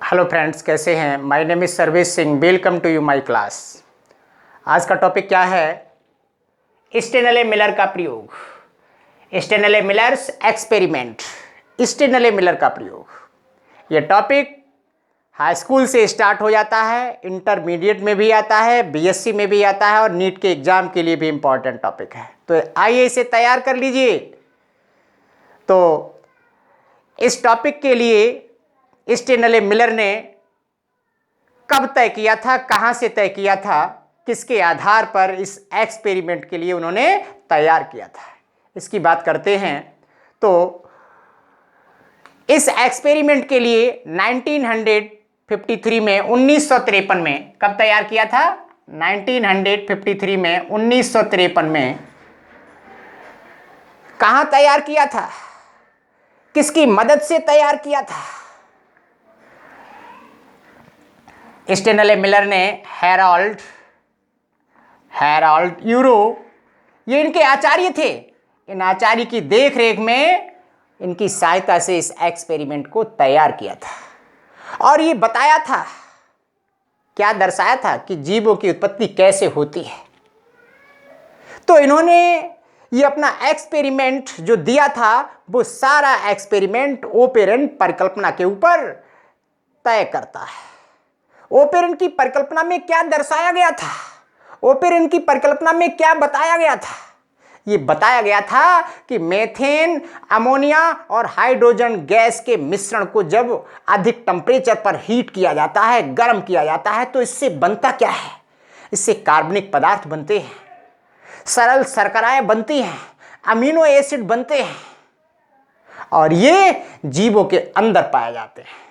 Hello friends, कैसे हैं। My name is Sarvesh Singh. Welcome to you my class. आज का टॉपिक क्या है? स्टेनले मिलर का प्रयोग, Stanley Miller's experiment, Stanley Miller का प्रयोग। ये टॉपिक हाई स्कूल से स्टार्ट हो जाता है, इंटरमीडिएट में भी आता है, बीएससी में भी आता है और नीट के एग्जाम के लिए भी इम्पॉर्टेंट टॉपिक है। तो आइए इसे तैयार कर लीजिए। तो इस टॉपिक के लिए स्टेनले मिलर ने कब तय किया था, कहां से तय किया था, किसके आधार पर इस एक्सपेरिमेंट के लिए उन्होंने तैयार किया था, इसकी बात करते हैं। तो इस एक्सपेरिमेंट के लिए 1953 में 1953 में कब तैयार किया था? 1953 में 1953 में कहां तैयार किया था, किसकी मदद से तैयार किया था? स्टेनले मिलर ने हैरोल्ड यूरो, ये इनके आचार्य थे। इन आचार्य की देखरेख में, इनकी सहायता से इस एक्सपेरिमेंट को तैयार किया था और ये बताया था, क्या दर्शाया था कि जीवों की उत्पत्ति कैसे होती है। तो इन्होंने ये अपना एक्सपेरिमेंट जो दिया था, वो सारा एक्सपेरिमेंट ओपेरेंट परिकल्पना के ऊपर तय करता है। ओपेरेंट की परिकल्पना में क्या दर्शाया गया था, ओपेरेंट की परिकल्पना में क्या बताया गया था? ये बताया गया था कि मीथेन, अमोनिया और हाइड्रोजन गैस के मिश्रण को जब अधिक टेम्परेचर पर हीट किया जाता है, गर्म किया जाता है, तो इससे बनता क्या है? इससे कार्बनिक पदार्थ बनते हैं, सरल शर्कराएं बनती हैं, अमीनो एसिड बनते हैं और ये जीवों के अंदर पाए जाते हैं।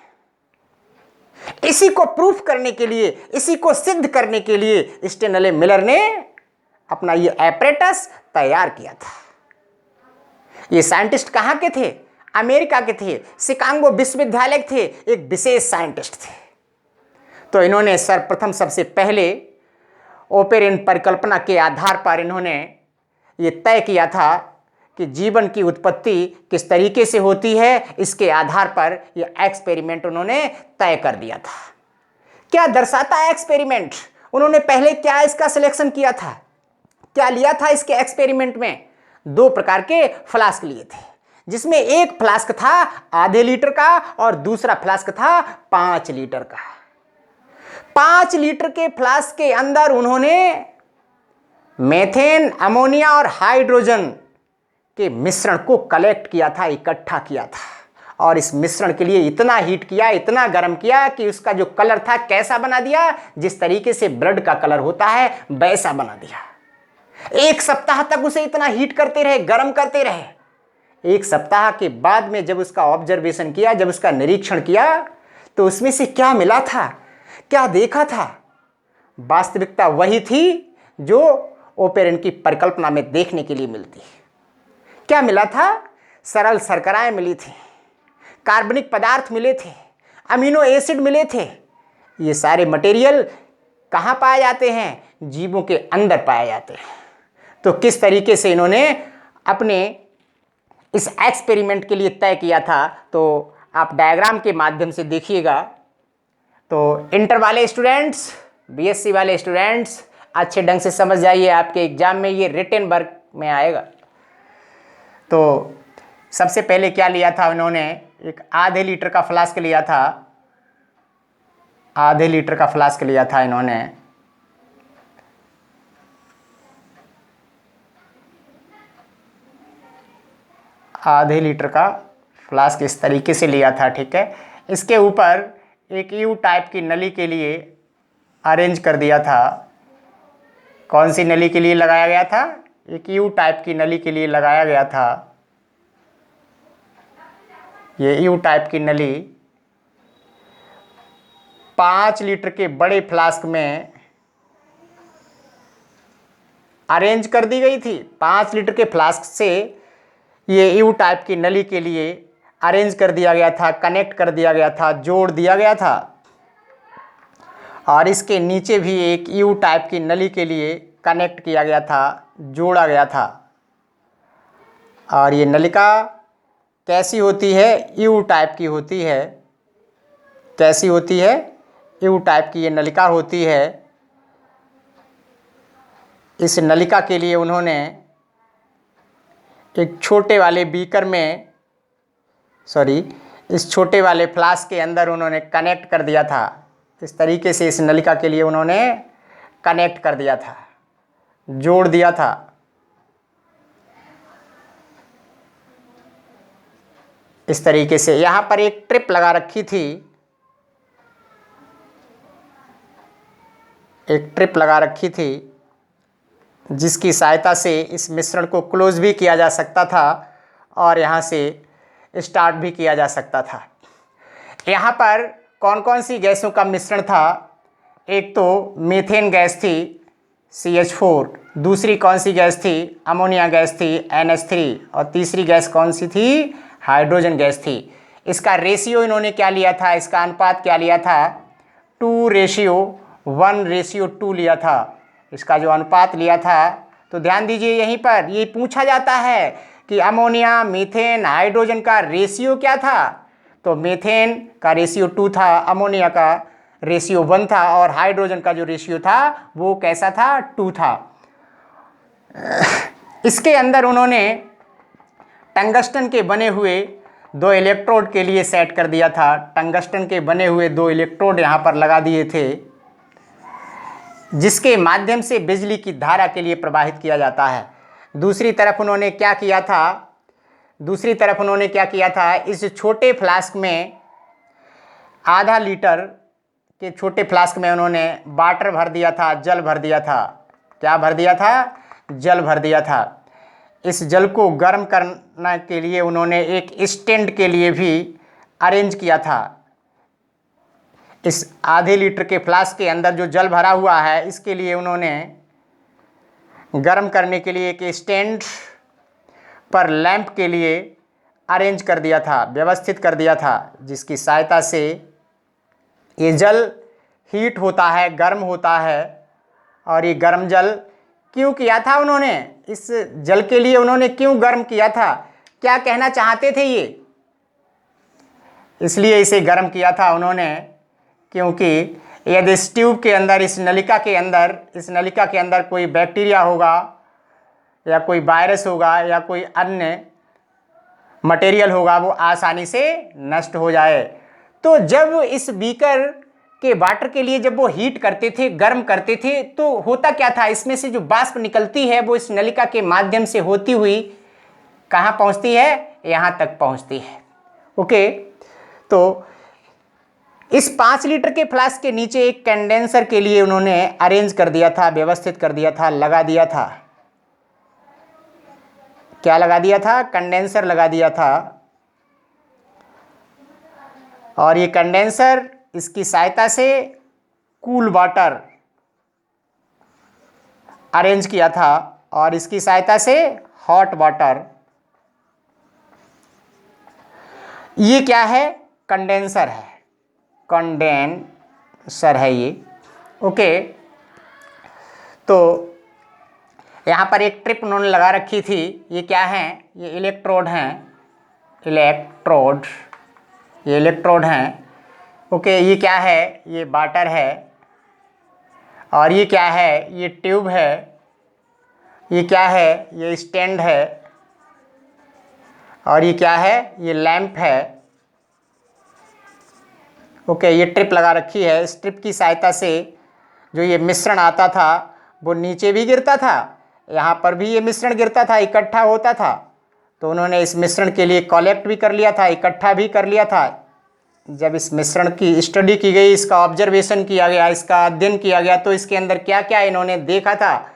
इसी को प्रूफ करने के लिए, इसी को सिद्ध करने के लिए स्टेनले मिलर ने अपना ये एपरेटस तैयार किया था। ये साइंटिस्ट कहाँ के थे? अमेरिका के थे, शिकागो विश्वविद्यालय के थे, एक विशेष साइंटिस्ट थे। तो इन्होंने सर्वप्रथम सबसे पहले ओपेरेंट परिकल्पना के आधार पर इन्होंने ये तय किया था कि जीवन की उत्पत्ति किस तरीके से होती है। इसके आधार पर यह एक्सपेरिमेंट उन्होंने तय कर दिया था। क्या दर्शाता है एक्सपेरिमेंट? उन्होंने पहले क्या इसका सिलेक्शन किया था, क्या लिया था इसके एक्सपेरिमेंट में? 2 प्रकार के फ्लास्क लिए थे, जिसमें एक फ्लास्क था आधे लीटर का और दूसरा फ्लास्क था 5 लीटर का। 5 लीटर के फ्लास्क के अंदर उन्होंने मीथेन, अमोनिया और हाइड्रोजन के मिश्रण को कलेक्ट किया था, इकट्ठा किया था और इस मिश्रण के लिए इतना हीट किया, इतना गर्म किया कि उसका जो कलर था कैसा बना दिया? जिस तरीके से ब्लड का कलर होता है वैसा बना दिया। 1 सप्ताह तक उसे इतना हीट करते रहे, गर्म करते रहे। 1 सप्ताह के बाद में जब उसका ऑब्जर्वेशन किया, जब उसका निरीक्षण किया, तो उसमें से क्या मिला था, क्या देखा था? वास्तविकता वही थी जो ओपेरेंट की परिकल्पना में देखने के लिए मिलती है। क्या मिला था? सरल शर्कराएं मिली थी, कार्बनिक पदार्थ मिले थे, अमीनो एसिड मिले थे। ये सारे मटेरियल कहाँ पाए जाते हैं? जीवों के अंदर पाए जाते हैं। तो किस तरीके से इन्होंने अपने इस एक्सपेरिमेंट के लिए तय किया था, तो आप डायग्राम के माध्यम से देखिएगा। तो इंटर वाले स्टूडेंट्स, बीएससी वाले स्टूडेंट्स अच्छे ढंग से समझ जाइए, आपके एग्जाम में ये रिटन वर्क में आएगा। तो सबसे पहले क्या लिया था उन्होंने? एक आधे लीटर का फ्लास्क लिया था, आधे लीटर का फ्लास्क लिया था इन्होंने। आधे लीटर का फ्लास्क इस तरीके से लिया था, ठीक है। इसके ऊपर एक यू टाइप की नली के लिए अरेंज कर दिया था। कौन सी नली के लिए लगाया गया था? एक यू टाइप की नली के लिए लगाया गया था। ये यू टाइप की नली 5 लीटर के बड़े फ्लास्क में अरेंज कर दी गई थी। 5 लीटर के फ्लास्क से ये यू टाइप की नली के लिए अरेंज कर दिया गया था, कनेक्ट कर दिया गया था, जोड़ दिया गया था। और इसके नीचे भी एक यू टाइप की नली के लिए कनेक्ट किया गया था, जोड़ा गया था। और ये नलिका कैसी होती है? यू टाइप की होती है। कैसी होती है, यू टाइप की ये नलिका होती है। इस नलिका के लिए उन्होंने एक छोटे वाले बीकर में, इस छोटे वाले फ्लास्क के अंदर उन्होंने कनेक्ट कर दिया था। इस तरीके से इस नलिका के लिए उन्होंने कनेक्ट कर दिया था, जोड़ दिया था। इस तरीके से यहाँ पर एक ट्रिप लगा रखी थी, एक ट्रिप लगा रखी थी जिसकी सहायता से इस मिश्रण को क्लोज भी किया जा सकता था और यहाँ से स्टार्ट भी किया जा सकता था। यहाँ पर कौन कौन सी गैसों का मिश्रण था? एक तो मीथेन गैस थी CH4, दूसरी कौन सी गैस थी? अमोनिया गैस थी NH3, और तीसरी गैस कौन सी थी? हाइड्रोजन गैस थी। इसका रेशियो इन्होंने क्या लिया था, इसका अनुपात क्या लिया था? 2:1:2 लिया था। इसका जो अनुपात लिया था, तो ध्यान दीजिए यहीं पर ये पूछा जाता है कि अमोनिया, मीथेन, हाइड्रोजन का रेशियो क्या था। तो मीथेन का रेशियो 2 था, अमोनिया का रेशियो 1 था, और हाइड्रोजन का जो रेशियो था वो कैसा था? 2 था। इसके अंदर उन्होंने टंगस्टन के बने हुए 2 इलेक्ट्रोड के लिए सेट कर दिया था। टंगस्टन के बने हुए 2 इलेक्ट्रोड यहाँ पर लगा दिए थे, जिसके माध्यम से बिजली की धारा के लिए प्रवाहित किया जाता है। दूसरी तरफ उन्होंने क्या किया था, इस छोटे फ्लास्क में, आधा लीटर के छोटे फ्लास्क में उन्होंने वाटर भर दिया था, जल भर दिया था। क्या भर दिया था? जल भर दिया था। इस जल को गर्म करने के लिए उन्होंने एक स्टैंड के लिए भी अरेंज किया था। इस आधे लीटर के फ्लास्क के अंदर जो जल भरा हुआ है, इसके लिए उन्होंने गर्म करने के लिए एक स्टैंड पर लैंप के लिए अरेंज कर दिया था, व्यवस्थित कर दिया था, जिसकी सहायता से ये जल हीट होता है, गर्म होता है। और ये गर्म जल क्यों किया था उन्होंने? इस जल के लिए उन्होंने क्यों गर्म किया था? क्या कहना चाहते थे ये? इसलिए इसे गर्म किया था उन्होंने क्योंकि यदि इस ट्यूब के अंदर, इस नलिका के अंदर कोई बैक्टीरिया होगा या कोई वायरस होगा या कोई अन्य मटेरियल होगा, वो आसानी से नष्ट हो जाए। तो जब इस बीकर के वाटर के लिए जब वो हीट करते थे, गर्म करते थे, तो होता क्या था? इसमें से जो वाष्प निकलती है वो इस नलिका के माध्यम से होती हुई कहाँ पहुँचती है? यहाँ तक पहुँचती है। ओके, तो इस 5 लीटर के फ्लास्क के नीचे एक कंडेंसर के लिए उन्होंने अरेंज कर दिया था, व्यवस्थित कर दिया था, लगा दिया था। क्या लगा दिया था? कंडेंसर लगा दिया था। और ये कंडेंसर, इसकी सहायता से कूल वाटर अरेंज किया था और इसकी सहायता से हॉट वाटर। ये क्या है? कंडेंसर है, कंडेंसर है ये। ओके, तो यहाँ पर एक ट्रिप उन्होंने लगा रखी थी। ये क्या है? ये इलेक्ट्रोड हैं, ये इलेक्ट्रोड हैं। ओके, ये क्या है? ये वाटर है। और ये क्या है? ये ट्यूब है। ये क्या है? ये स्टैंड है। और ये क्या है? ये लैंप है। ओके, ये ट्रिप लगा रखी है। इस ट्रिप की सहायता से जो ये मिश्रण आता था वो नीचे भी गिरता था, यहाँ पर भी ये मिश्रण गिरता था, इकट्ठा होता था। तो उन्होंने इस मिश्रण के लिए कलेक्ट भी कर लिया था, इकट्ठा भी कर लिया था। जब इस मिश्रण की स्टडी की गई, इसका ऑब्जर्वेशन किया गया, इसका अध्ययन किया गया, तो इसके अंदर क्या क्या इन्होंने देखा था?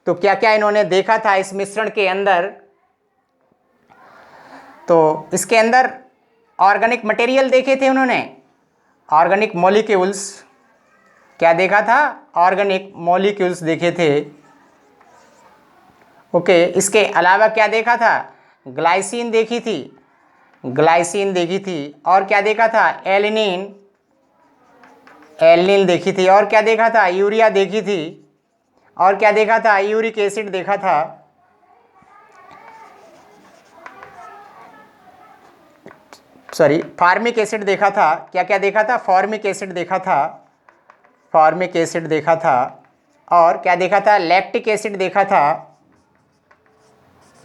तो क्या क्या इन्होंने देखा था इस मिश्रण के अंदर? तो इसके अंदर ऑर्गेनिक मटेरियल देखे थे उन्होंने, ऑर्गेनिक मॉलिक्यूल्स। क्या देखा था? ऑर्गेनिक मॉलिक्यूल्स देखे थे। ओके, इसके अलावा क्या देखा था? ग्लाइसिन देखी थी, और क्या देखा था? एलिनिन देखी थी। और क्या देखा था? यूरिया देखी थी। और क्या देखा था? यूरिक एसिड देखा था। सॉरी फॉर्मिक एसिड देखा था, क्या क्या देखा था, फॉर्मिक एसिड देखा था, फॉर्मिक एसिड देखा था, और क्या देखा था, लैक्टिक एसिड देखा था,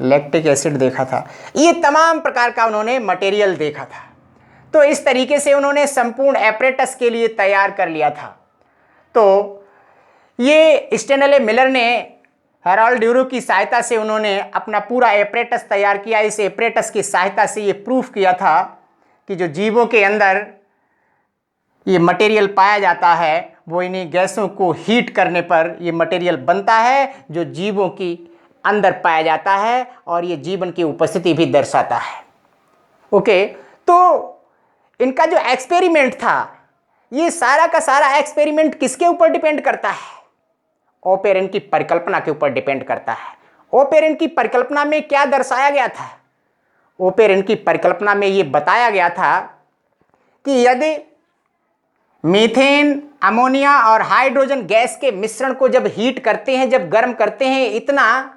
लैक्टिक एसिड देखा था। ये तमाम प्रकार का उन्होंने मटेरियल देखा था। तो इस तरीके से उन्होंने संपूर्ण एपरेटस के लिए तैयार कर लिया था। तो ये स्टेनले मिलर ने हेराल्ड ड्यूरो की सहायता से उन्होंने अपना पूरा एपरेटस तैयार किया। इस एपरेटस की सहायता से ये प्रूफ किया था कि जो जीवों के अंदर ये मटेरियल पाया जाता है वो इन्हीं गैसों को हीट करने पर ये मटेरियल बनता है जो जीवों की अंदर पाया जाता है, और ये जीवन की उपस्थिति भी दर्शाता है। ओके, तो इनका जो एक्सपेरिमेंट था, ये सारा का सारा एक्सपेरिमेंट किसके ऊपर डिपेंड करता है, ऑपेरेंट की परिकल्पना के ऊपर डिपेंड करता है। ऑपेरेंट की परिकल्पना में क्या दर्शाया गया था, ऑपेरेंट की परिकल्पना में ये बताया गया था कि यदि मीथेन, अमोनिया और हाइड्रोजन गैस के मिश्रण को जब हीट करते हैं, जब गर्म करते हैं, इतना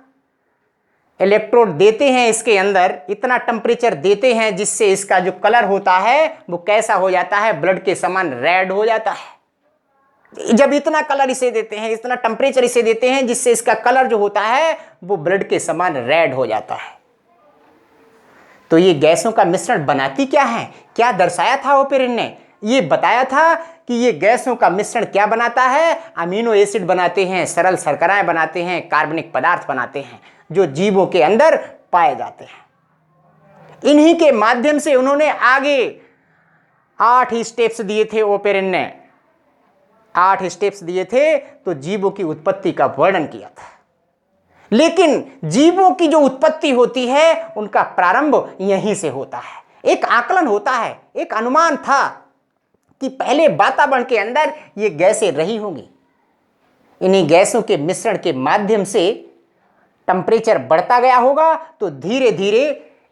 इलेक्ट्रोड देते हैं इसके अंदर, इतना टेम्परेचर देते हैं जिससे इसका जो कलर होता है वो कैसा हो जाता है, ब्लड के समान रेड हो जाता है। जब इतना कलर इसे देते हैं, इतना टेम्परेचर इसे देते हैं जिससे इसका कलर जो होता है वो ब्लड के समान रेड हो जाता है। तो ये गैसों का मिश्रण बनाती क्या है, क्या दर्शाया था ऑपेरेंट ने, ये बताया था कि ये गैसों का मिश्रण क्या बनाता है, अमीनो एसिड बनाते हैं, सरल शर्कराएं बनाते हैं, कार्बनिक पदार्थ बनाते हैं जो जीवों के अंदर पाए जाते हैं। इन्हीं के माध्यम से उन्होंने आगे 8 स्टेप्स दिए थे, ऑपेरेंट ने 8 स्टेप्स दिए थे, तो जीवों की उत्पत्ति का वर्णन किया था। लेकिन जीवों की जो उत्पत्ति होती है उनका प्रारंभ यहीं से होता है। एक आकलन होता है, एक अनुमान था कि पहले वातावरण के अंदर ये गैसें रही होंगी। इन्हीं गैसों के मिश्रण के माध्यम से टेम्परेचर बढ़ता गया होगा, तो धीरे धीरे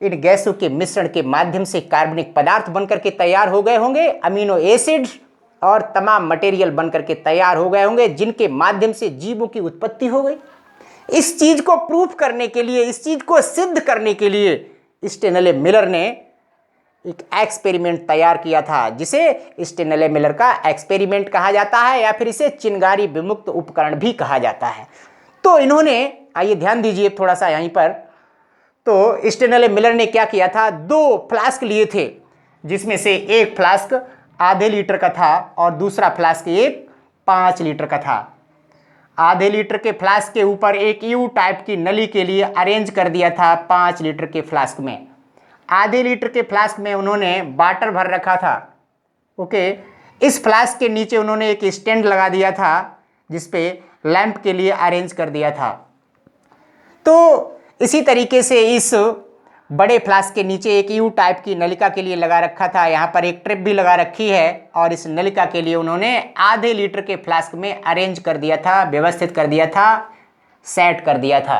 इन गैसों के मिश्रण के माध्यम से कार्बनिक पदार्थ बनकर के तैयार हो गए होंगे, अमीनो एसिड और तमाम मटेरियल बनकर के तैयार हो गए होंगे, जिनके माध्यम से जीवों की उत्पत्ति हो गई। इस चीज को प्रूफ करने के लिए, इस चीज को सिद्ध करने के लिए स्टेनले मिलर ने एक एक्सपेरिमेंट तैयार किया था, जिसे स्टेनले मिलर का एक्सपेरिमेंट कहा जाता है, या फिर इसे चिंगारी विमुक्त उपकरण भी कहा जाता है। तो इन्होंने, आइए ध्यान दीजिए थोड़ा सा यहीं पर, तो स्टेनले मिलर ने क्या किया था, 2 फ्लास्क लिए थे, जिसमें से एक फ्लास्क आधे लीटर का था और दूसरा फ्लास्क एक 5 लीटर का था। आधे लीटर के फ्लास्क के ऊपर एक यू टाइप की नली के लिए अरेंज कर दिया था 5 लीटर के फ्लास्क में। आधे लीटर के फ्लास्क में उन्होंने वाटर भर रखा था। ओके, इस फ्लास्क के नीचे उन्होंने एक स्टैंड लगा दिया था जिसपे लैंप के लिए अरेंज कर दिया था। तो इसी तरीके से इस बड़े फ्लास्क के नीचे एक यू टाइप की नलिका के लिए लगा रखा था। यहाँ पर एक ट्रिप भी लगा रखी है, और इस नलिका के लिए उन्होंने आधे लीटर के फ्लास्क में अरेंज कर दिया था, व्यवस्थित कर दिया था, सेट कर दिया था।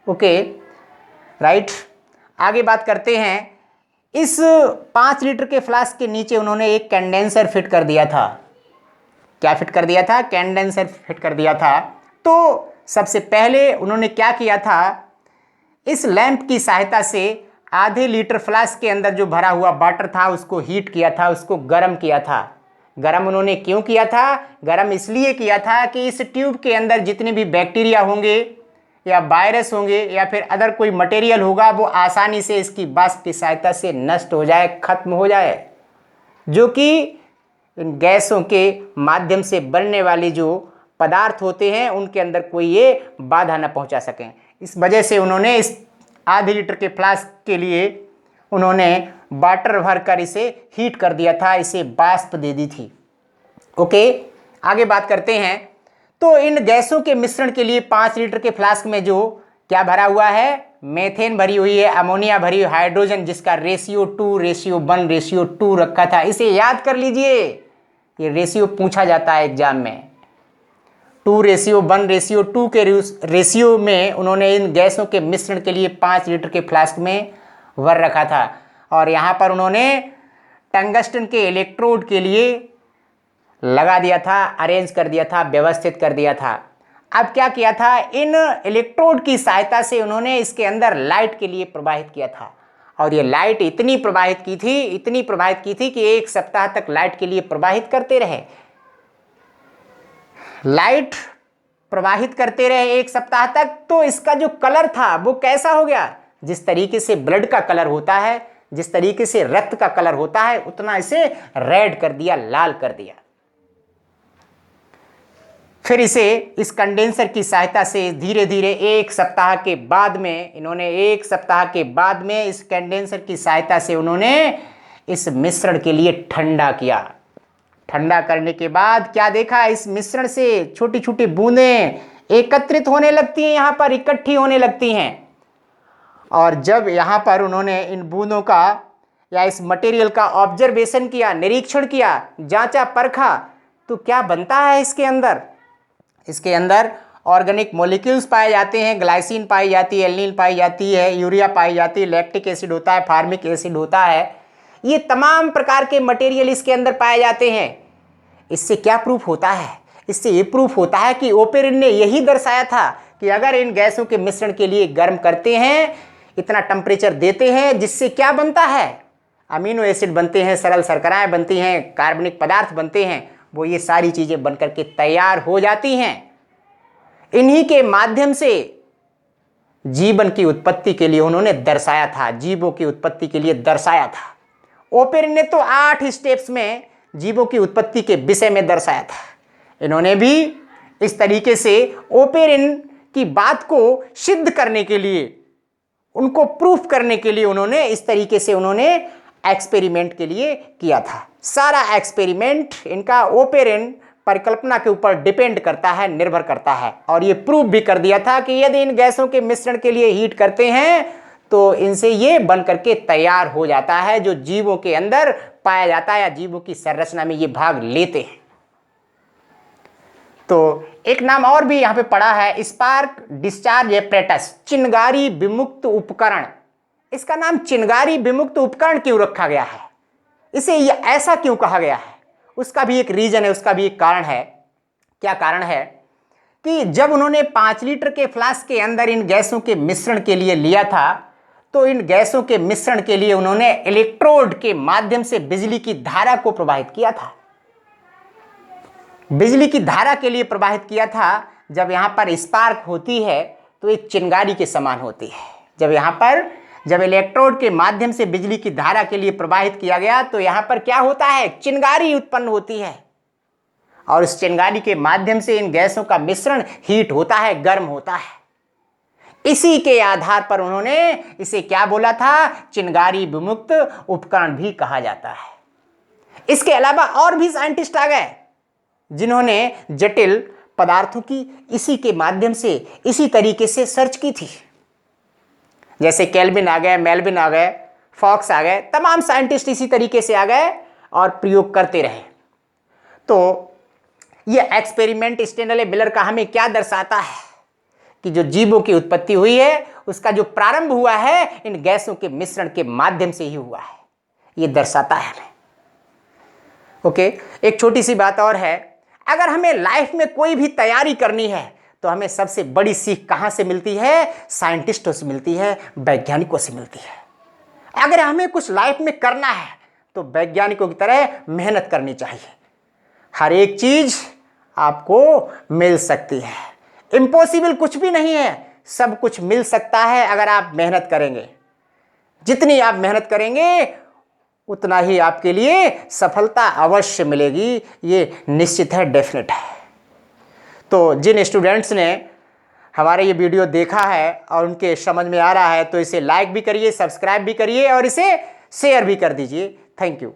ओके राइट, आगे बात करते हैं। इस 5 लीटर के फ्लास्क के नीचे उन्होंने एक कंडेंसर फिट कर दिया था। क्या फिट कर दिया था, कंडेंसर फिट कर दिया था। तो सबसे पहले उन्होंने क्या किया था, इस लैंप की सहायता से आधे लीटर फ्लास्क के अंदर जो भरा हुआ वाटर था उसको हीट किया था, उसको गर्म किया था। गर्म उन्होंने क्यों किया था, गर्म इसलिए किया था कि इस ट्यूब के अंदर जितने भी बैक्टीरिया होंगे या वायरस होंगे या फिर अदर कोई मटेरियल होगा वो आसानी से इसकी वाष्प की सहायता से नष्ट हो जाए, खत्म हो जाए, जो कि इन गैसों के माध्यम से बनने वाले जो पदार्थ होते हैं उनके अंदर कोई ये बाधा न पहुंचा सकें। इस वजह से उन्होंने इस आधे लीटर के फ्लास्क के लिए उन्होंने वाटर भरकर इसे हीट कर दिया था, इसे वाष्प दे दी थी। ओके, आगे बात करते हैं। तो इन गैसों के मिश्रण के लिए 5 लीटर के फ्लास्क में जो क्या भरा हुआ है, मेथेन भरी हुई है, अमोनिया भरी हुई, हाइड्रोजन जिसका रेशियो 2:1:2 रखा था। इसे याद कर लीजिए, ये रेशियो पूछा जाता है एग्जाम में। 2:1:2 के रेशियो में उन्होंने इन गैसों के मिश्रण के लिए 5 लीटर के फ्लास्क में भर रखा था, और यहाँ पर उन्होंने टंगस्टन के इलेक्ट्रोड के लिए लगा दिया था, अरेंज कर दिया था, व्यवस्थित कर दिया था। अब क्या किया था, इन इलेक्ट्रोड की सहायता से उन्होंने इसके अंदर लाइट के लिए प्रवाहित किया था। और ये लाइट इतनी प्रवाहित की थी कि 1 सप्ताह तक लाइट के लिए प्रवाहित करते रहे। लाइट प्रवाहित करते रहे 1 सप्ताह तक, तो इसका जो कलर था वो कैसा हो गया? जिस तरीके से ब्लड का कलर होता है, जिस तरीके से रक्त का कलर होता है, उतना इसे रेड कर दिया, लाल कर दिया। फिर इसे इस कंडेंसर की सहायता से धीरे धीरे 1 सप्ताह के बाद में इस कंडेंसर की सहायता से उन्होंने इस मिश्रण के लिए ठंडा किया। ठंडा करने के बाद क्या देखा? इस मिश्रण से छोटी छोटी बूंदें एकत्रित होने लगती हैं, यहां पर इकट्ठी होने लगती हैं। और जब यहां पर उन्होंने इन बूंदों का या इस मटेरियल का ऑब्जर्वेशन किया, निरीक्षण किया, जांचा, परखा, तो क्या बनता है इसके अंदर ऑर्गेनिक मॉलिक्यूल्स पाए जाते हैं। ग्लाइसिन पाई जाती है, एल्निन पाई जाती है, यूरिया पाई जाती है, लैक्टिक एसिड होता है, फार्मिक एसिड होता है। ये तमाम प्रकार के मटेरियल इसके अंदर पाए जाते हैं। इससे क्या प्रूफ होता है? इससे ये प्रूफ होता है कि ओपेरिन ने यही दर्शाया था कि अगर इन गैसों के मिश्रण के लिए गर्म करते हैं, इतना टेम्परेचर देते हैं, जिससे क्या बनता है? अमीनो एसिड बनते हैं, सरल शर्कराएं बनती हैं, कार्बनिक पदार्थ बनते हैं, वो ये सारी चीजें बनकर के तैयार हो जाती हैं। इन्हीं के माध्यम से जीवन की उत्पत्ति के लिए उन्होंने दर्शाया था, जीवों की उत्पत्ति के लिए दर्शाया था। ओपेरिन ने तो 8 स्टेप्स में जीवों की उत्पत्ति के विषय में दर्शाया था। इन्होंने भी इस तरीके से ओपेरिन की बात को सिद्ध करने के लिए, उनको प्रूफ करने के लिए उन्होंने इस तरीके से एक्सपेरिमेंट के लिए किया था। सारा एक्सपेरिमेंट इनका ओपेरिन परिकल्पना के ऊपर डिपेंड करता है, निर्भर करता है। और ये प्रूफ भी कर दिया था कि यदि इन गैसों के मिश्रण के लिए हीट करते हैं तो इनसे ये बन करके तैयार हो जाता है, जो जीवों के अंदर पाया जाता है या जीवों की संरचना में ये भाग लेते हैं। तो एक नाम और भी यहां पे पड़ा है, स्पार्क डिस्चार्ज एपरेटस, चिनगारी विमुक्त उपकरण। इसका नाम चिनगारी विमुक्त उपकरण क्यों रखा गया है? इसे ऐसा क्यों कहा गया है? उसका भी एक रीजन है, उसका भी एक कारण है। क्या कारण है? कि जब उन्होंने 5 लीटर के फ्लास्क के अंदर इन गैसों के मिश्रण के लिए लिया था, तो इन गैसों के मिश्रण के लिए उन्होंने इलेक्ट्रोड के माध्यम से बिजली की धारा को प्रवाहित किया था। बिजली की धारा के लिए प्रवाहित किया था। जब यहां पर स्पार्क होती है तो एक चिंगारी के समान होती है। जब इलेक्ट्रोड के माध्यम से बिजली की धारा के लिए प्रवाहित किया गया तो यहां पर क्या होता है? चिंगारी उत्पन्न होती है, और उस चिंगारी के माध्यम से इन गैसों का मिश्रण हीट होता है, गर्म होता है। इसी के आधार पर उन्होंने इसे क्या बोला था? चिंगारी विमुक्त उपकरण भी कहा जाता है। इसके अलावा और भी साइंटिस्ट आ गए जिन्होंने जटिल पदार्थों की इसी के माध्यम से, इसी तरीके से सर्च की थी। जैसे केल्विन आ गए, मेल्विन आ गए, फॉक्स आ गए, तमाम साइंटिस्ट इसी तरीके से आ गए और प्रयोग करते रहे। तो यह एक्सपेरिमेंट स्टेनले मिलर का हमें क्या दर्शाता है? कि जो जीवों की उत्पत्ति हुई है उसका जो प्रारंभ हुआ है इन गैसों के मिश्रण के माध्यम से ही हुआ है, यह दर्शाता है हमें। ओके, एक छोटी सी बात और है, अगर हमें लाइफ में कोई भी तैयारी करनी है तो हमें सबसे बड़ी सीख कहां से मिलती है? साइंटिस्टों से मिलती है, वैज्ञानिकों से मिलती है। अगर हमें कुछ लाइफ में करना है तो वैज्ञानिकों की तरह मेहनत करनी चाहिए। हर एक चीज आपको मिल सकती है, इम्पॉसिबल कुछ भी नहीं है, सब कुछ मिल सकता है अगर आप मेहनत करेंगे। जितनी आप मेहनत करेंगे उतना ही आपके लिए सफलता अवश्य मिलेगी, ये निश्चित है, डेफिनेट है। तो जिन स्टूडेंट्स ने हमारे ये वीडियो देखा है और उनके समझ में आ रहा है तो इसे लाइक भी करिए, सब्सक्राइब भी करिए और इसे शेयर भी कर दीजिए। Thank you.